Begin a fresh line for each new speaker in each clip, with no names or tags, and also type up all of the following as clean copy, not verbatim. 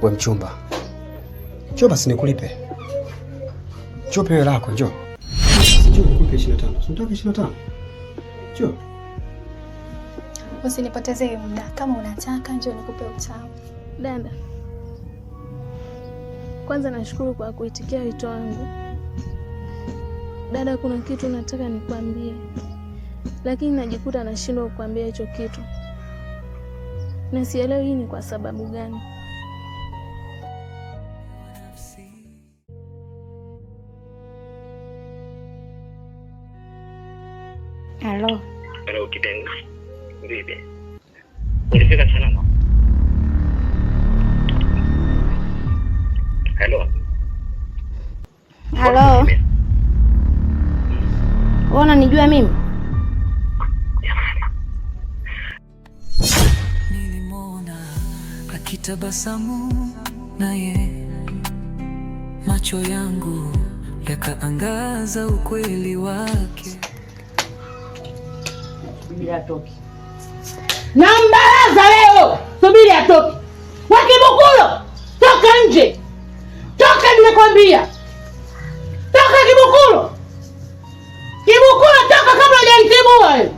We mchumba, njoo basi nikulipe. Njoo pewe lako, njoo. Njoo nikulipe 25. Unataka 25? Njoo.
Usinipotezee muda. Kama unataka njoo nikupe utamu.
Dada, kwanza nashukuru kwa kuitikia wito wangu. Dada, kuna kitu nataka nikwambie, lakini najikuta nashindwa kukwambia hicho kitu, na sielewi hii ni kwa sababu gani.
Halo.
Halo kipenzi. Vipi? Ulifika salama? Halo.
Halo. Unanijua mimi?
Nilimwona akitabasamu naye, macho yangu yakaangaza ukweli wake.
Subiri atoke. Nambaraza leo. Subiri atoke. Wakibukulo, toka nje. Toka nimekwambia. Toka Kibukulo. Kibukulo, toka kabla hujanitibua wewe.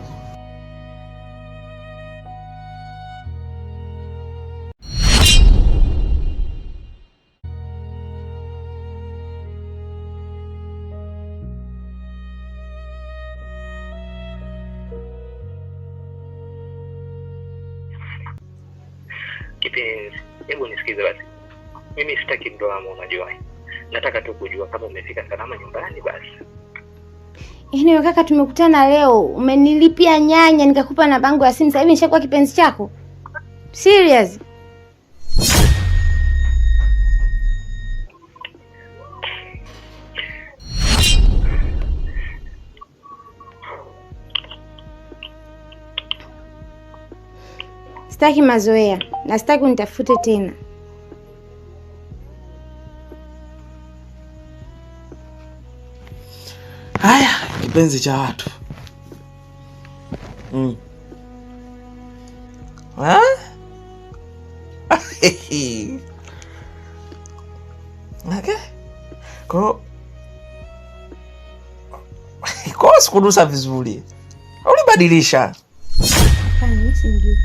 Kipenzi, hebu nisikize basi. Mimi sitaki drama, unajua. Nataka tu kujua kama umefika salama nyumbani basi.
Yaani wewe kaka, tumekutana leo, umenilipia nyanya nikakupa na bango ya simu, sasa hivi nishakuwa kipenzi chako? Serious? Sitaki mazoea na sitaki unitafute tena.
Haya, kipenzi cha watu. Ha? Okay. Kwa sikunusa vizuri. Ulibadilisha.
Hapana, mimi simjui.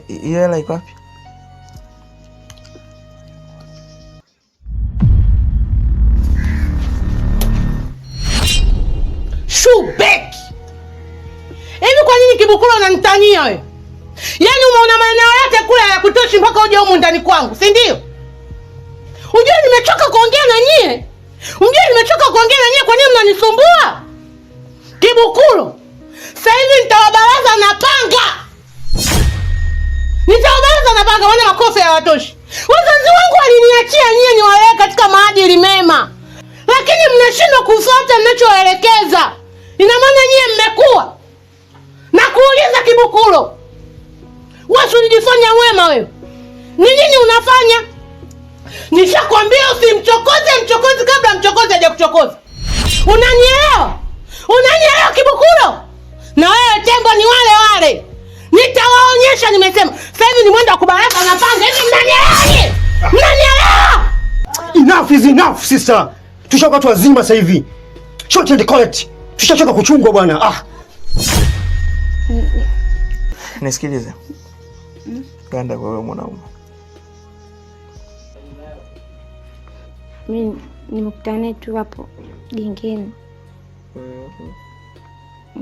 Hiyo hela iko wapi?
Shubeki. Hivi kwa nini Kibukulo unanitania wewe? Yaani umeona maeneo yote kule hayakutoshi mpaka uje humu ndani kwangu, si ndio? Unajua nimechoka kuongea na nyie. Kwa nini mnanisumbua? Kibukulo, sasa hivi nitawabaraza na panga. Wana makofi ya watoshi. Wazazi wangu waliniachia nyie niwalee katika maadili mema, lakini mnashindwa kufuata ninachoelekeza. Ina maana nyie mmekuwa na kuuliza Kibukulo, wewe unijifanya wema wewe. Ni nini unafanya? Nishakwambia usimchokoze kabla mchokoze haja kuchokoza. Unanielewa Kibukulo? Na wewe tembo ni wale. Nitawaonyesha, nimesema. Sasa hivi ni mwendo wa kubaraka na panga. Hivi mnanielewa?
Enough is enough, sister. Tushakuwa watu wazima sasa hivi. Short and collect. Tushachoka kuchungwa bwana.
Nisikilize. Ganda kwa wewe mwanaume.
Mimi nimekutana tu hapo gengeni.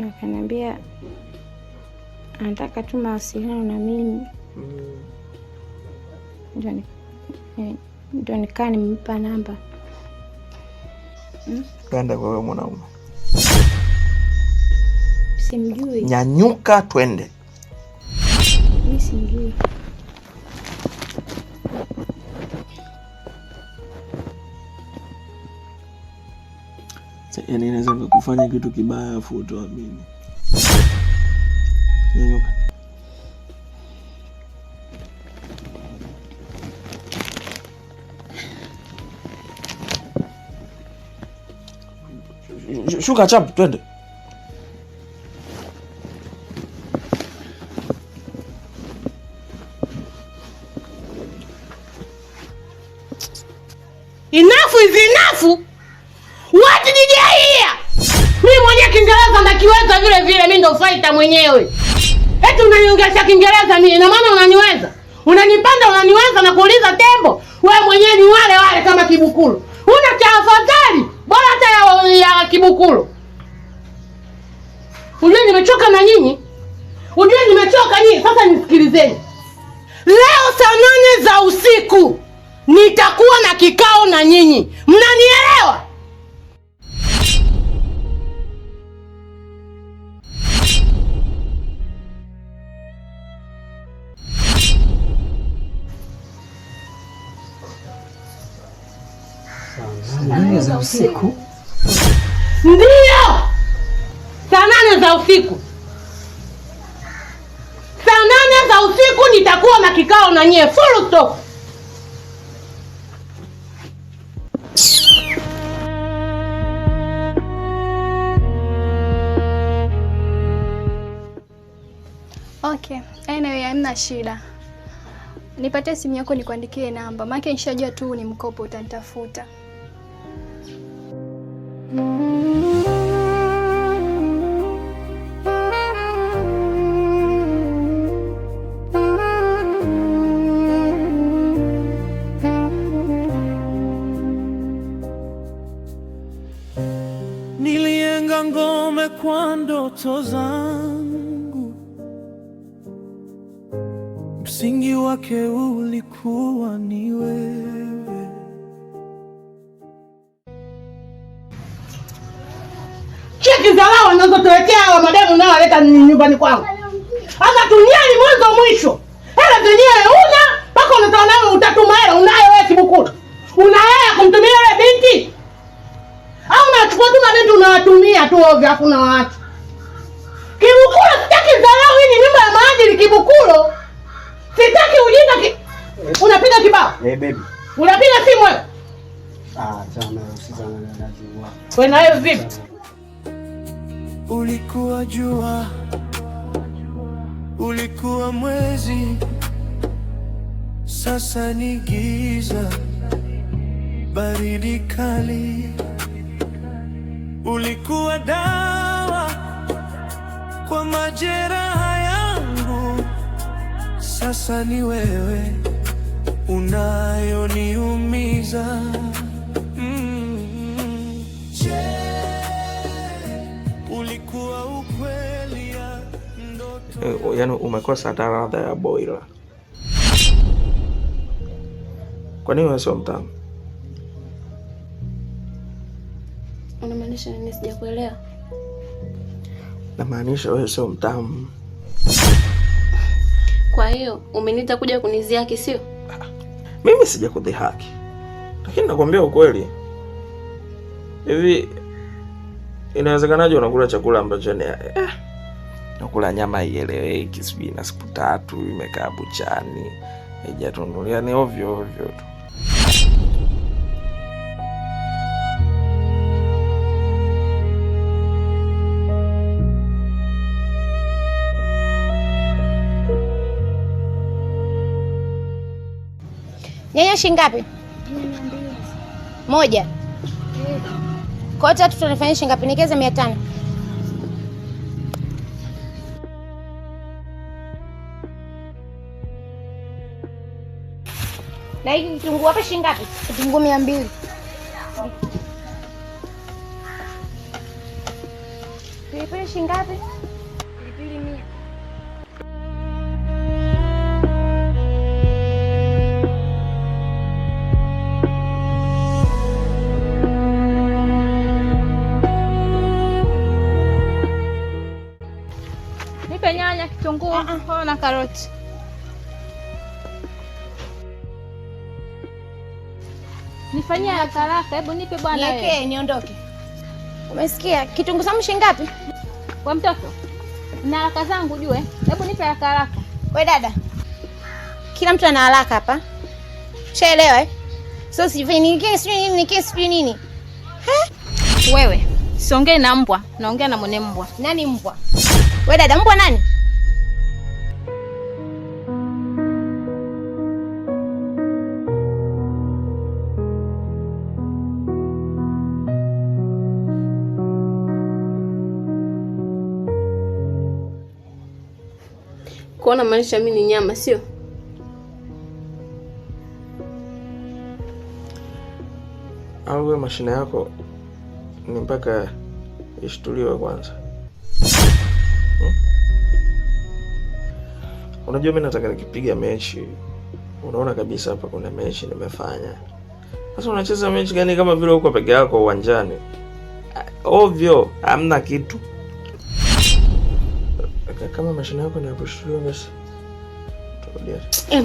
Akaniambia anataka tu mawasiliano na mimi. Ndio nikaa nimempa namba.
Ganda kwa wewe mwanaume.
Simjui.
Nyanyuka twende.
Mimi simjui.
Yaani inaweza kufanya kitu kibaya afu utoamini. Nyanyuka. Shuka chap twende.
Enough is enough. What did you hear? Mimi mwenyewe Kiingereza nakiweza vile vile, mimi ndo fighter mwenyewe. Eti unaniongelea Kiingereza mimi, ina maana unaniweza? Unanipanda unaniweza na kuuliza tembo? Wewe mwenyewe ni wale kama kibukulu. Una cha afadhali, bora hata ya kibukulu. Unajua nimechoka na nyinyi? Unajua nimechoka nyinyi? Sasa nisikilizeni. Leo saa 8 za usiku nitakuwa na kikao na nyinyi. Mnanielewa?
Saa 8 za usiku?
Ndio! Saa 8 za usiku. Saa 8 za usiku nitakuwa na kikao na nyie. Full stop.
Okay, anyway, hamna shida. Nipatie simu yako nikuandikie namba. Maana nishajua tu ni mkopo utanitafuta.
Nilienga ngome kwa ndoto zangu, msingi wake ulikuwa ni wewe.
Cheki za wao wanazotuletea hawa mademu nao waleta nyumbani kwangu. Hata duniani mwanzo mwisho. Hela zenyewe una, mpaka unatoa nayo utatuma hela unayo wewe kibukuru. Una hela kumtumia yule binti? Au unachukua tu mabinti unawatumia tu ovyo afu unawaacha? Kibukuru sitaki dharau, hii ni nyumba ya maadili kibukuru. Sitaki ujinga Unapiga kibao?
Baby.
Unapiga simu wewe?
Jana usizana na lazima.
Wewe na wewe vipi?
Ulikuwa jua, ulikuwa mwezi, sasa ni giza, baridi kali. Ulikuwa dawa kwa majeraha yangu, sasa ni wewe unayoniumiza. Ulikuwa ukweli ya ndoto. Yaani umekosa hata ladha ya boila. Kwa nini wewe sio mtamu?
Unamaanisha nini? Sijakuelewa.
Namaanisha wewe sio mtamu.
Kwa hiyo umeniita kuja kunizihaki sio?
Mimi sijakudhihaki, lakini nakwambia ukweli. Hivi inawezekanaje unakula chakula ambacho ni nakula nyama ieleweki, sijui na siku 3 imekaa buchani, haijatundulia, ni ovyo ovyo tu.
Nyanya shilingi ngapi? 100. Kwa 3 tunafanya shilingi ngapi? Nikeza 500. Na hiki kitunguu hapa shilingi ngapi? Kitunguu 200. Pilipili shilingi ngapi? Pilipili 100.
Nipe nyanya, kitunguu, hoho na karoti. Nifanyie haraka, hebu nipe bwana wewe.
Niweke niondoke. Umesikia? Kitunguu saumu shilingi ngapi?
Kwa mtoto. Na haraka zangu jue. Hebu nipe haraka.
Wewe dada. Kila mtu ana haraka hapa. Ushaelewa eh? So sijui nini.
Wewe, siongee na mbwa, naongea na mwenye mbwa.
Nani mbwa? Wewe dada, mbwa nani?
kuona maanisha mimi ni nyama, sio?
Au wewe mashine yako ni mpaka ishtuliwe kwanza? Unajua mimi nataka nikipiga mechi, unaona kabisa hapa kuna mechi nimefanya. Sasa unacheza mechi gani kama vile uko peke yako uwanjani? Ovyo, hamna kitu. Kama mashine yako ni ya kushtuliwa basi turudia.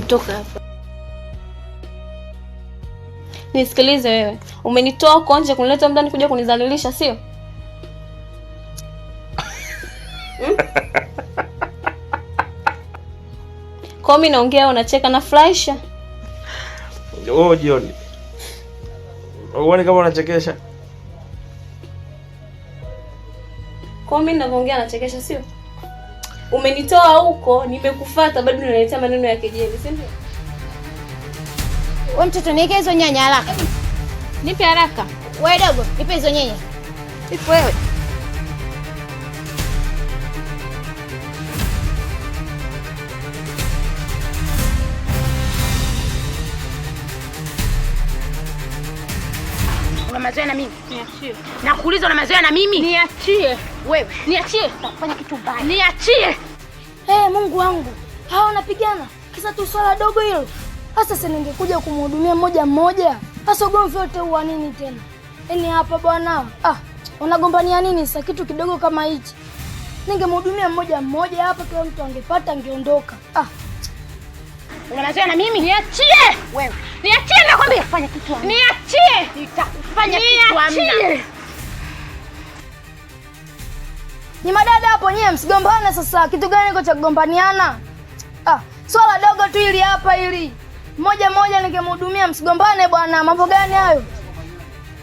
Toka hapa. Nisikilize wewe. Umenitoa huko nje kunileta ndani kuja kunidhalilisha, sio? Kwa mimi naongea unacheka na furahisha.
Oh, John. Uone kama unachekesha.
Kwa mimi ninaongea nachekesha, sio? Umenitoa huko, nimekufuata bado unaniletea maneno ya kejeli, si ndio?
Wewe mtoto niweke hizo nyanya haraka.
Nipe haraka.
Wewe dogo, nipe hizo nyanya. Ipo wewe. Una mazoea na mimi?
Niachie.
Nakuuliza una mazoea na mimi?
Niachie.
Wewe,
Niachie.
utakufanya kitu mbaya.
Niachie.
Mungu wangu. Hao unapigana. Kisa tu swala dogo hilo. Sasa sasa ningekuja kumhudumia mmoja mmoja. Sasa ugomvi wote huwa nini tena? Yaani hapa bwana. Unagombania nini sasa kitu kidogo kama hichi? Ningemhudumia mmoja mmoja hapa, kila mtu angepata angeondoka. Unamazoea na mimi? Niachie. Wewe. Niachie nakwambia, fanya kitu amna. Niachie. Nitakufanya kitu amna. Ni madada hapo nyewe msigombane sasa. Kitu gani iko cha kugombaniana? Swala dogo tu ili hapa ili. Mmoja mmoja ningemhudumia, msigombane bwana. Mambo gani hayo?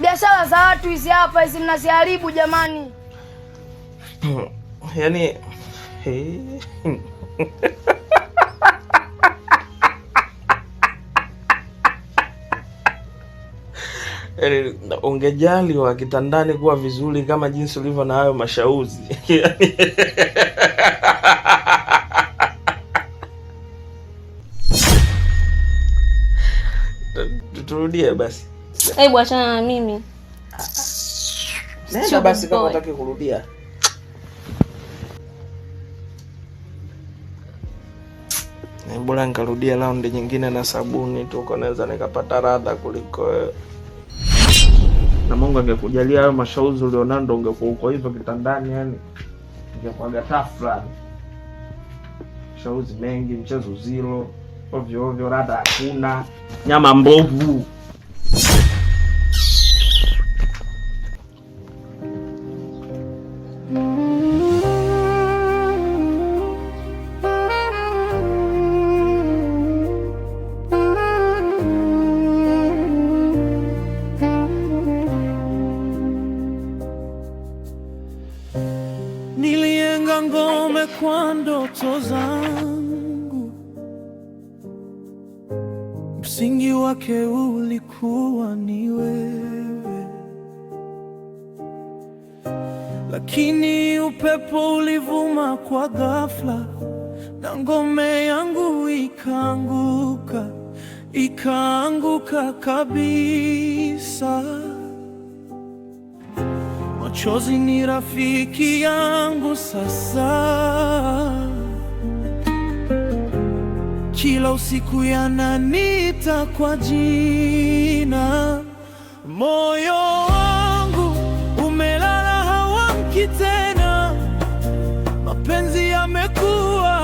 Biashara za watu hizi hapa hizi mnaziharibu jamani.
Yaani ungejali wa kitandani kuwa vizuri kama jinsi ulivyo na hayo mashauzi. Turudie basi.
Hebu achana na mimi.
Nenda basi kama unataka kurudia. Bora nikarudia raundi nyingine na sabuni tu, kwa naweza nikapata radha kuliko na Mungu angekujalia hayo mashauzi ulionao ndo ungekuwa uko hivyo kitandani, yani ungekuwa gatafla. Shauzi mengi, mchezo zero, ovyo ovyo, radha hakuna, nyama mbovu.
Nilienga ngome kwa ndoto zangu, msingi wake ulikuwa ni wewe, lakini upepo ulivuma kwa ghafla na ngome yangu ikaanguka kabisa. Machozi ni rafiki yangu sasa, kila usiku yananiita kwa jina. Moyo wangu umelala hauamki tena, mapenzi yamekuwa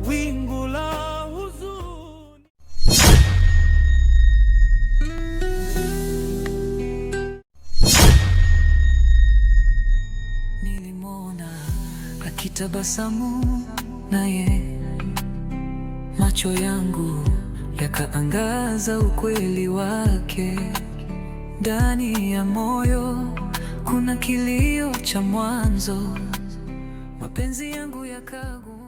wingu la huzuni.
Nilimwona akitabasamu naye, macho yangu yakaangaza ukweli wake. Ndani ya moyo kuna kilio cha mwanzo, mapenzi yangu yakagu